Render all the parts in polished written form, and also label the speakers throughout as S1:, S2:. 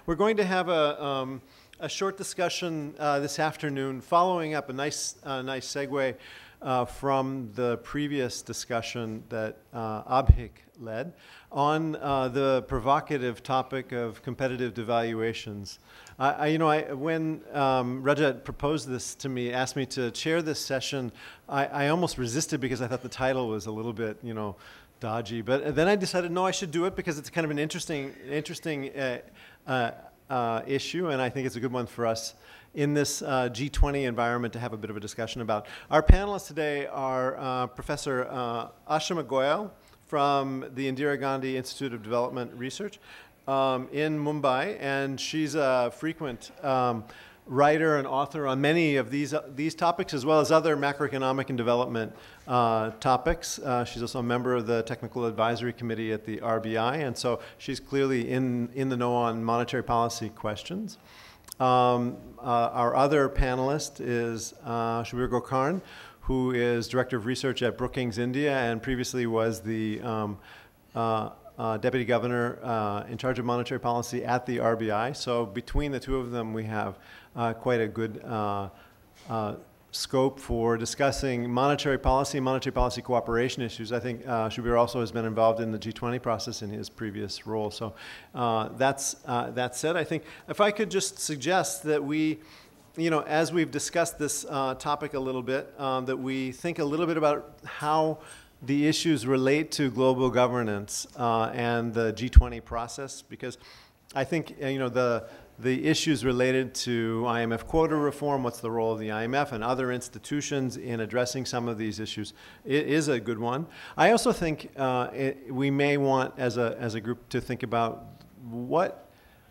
S1: We're going to have a short discussion this afternoon, following up a nice segue from the previous discussion that Abhik led on the provocative topic of competitive devaluations. When Rajat proposed this to me, asked me to chair this session, I almost resisted because I thought the title was a little bit, dodgy. But then I decided, no, I should do it because it's kind of an interesting issue, and I think it's a good one for us in this G20 environment to have a bit of a discussion about. Our panelists today are Professor Ashima Goyal from the Indira Gandhi Institute of Development Research in Mumbai, and she's a frequent writer and author on many of these topics, as well as other macroeconomic and development topics. She's also a member of the Technical Advisory Committee at the RBI, and so she's clearly in the know on monetary policy questions. Our other panelist is Shabir Gokarn, who is Director of Research at Brookings India and previously was the Deputy Governor in charge of monetary policy at the RBI. So between the two of them, we have quite a good scope for discussing monetary policy cooperation issues. I think Shabir also has been involved in the G20 process in his previous role. So that said, I think if I could just suggest that we, as we've discussed this topic a little bit, that we think a little bit about how the issues relate to global governance and the G20 process, because I think the issues related to IMF quota reform, what's the role of the IMF and other institutions in addressing some of these issues, is a good one. I also think we may want, as a group, to think about what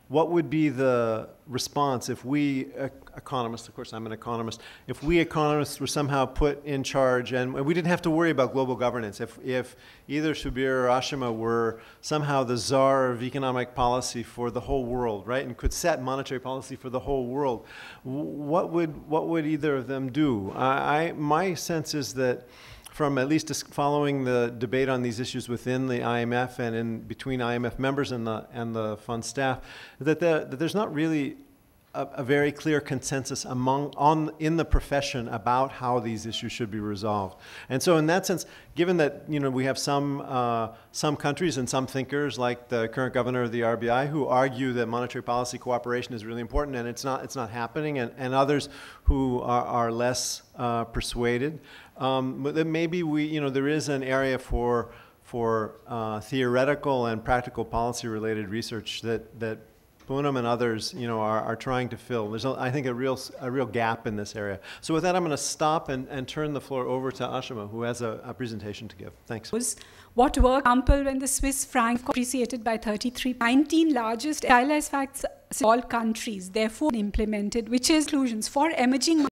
S1: would be the response if we economists, of course I'm an economist, if we economists were somehow put in charge and we didn't have to worry about global governance, if either Shabir or Ashima were somehow the czar of economic policy for the whole world, right, and could set monetary policy for the whole world, what would either of them do? My sense is that from at least following the debate on these issues within the IMF and in between IMF members and the fund staff, that there's not really a very clear consensus in the profession about how these issues should be resolved. And so in that sense, given that we have some countries and some thinkers like the current governor of the RBI who argue that monetary policy cooperation is really important and it's not happening, and others who are less persuaded, but then maybe there is an area for theoretical and practical policy related research that Poonam and others, are trying to fill. There's, I think, a real gap in this area. So with that, I'm going to stop and turn the floor over to Ashima, who has a presentation to give. Thanks.
S2: What worked, for example, when the Swiss franc appreciated by 33, 19 largest stylized facts, all countries, therefore implemented, which is inclusions for emerging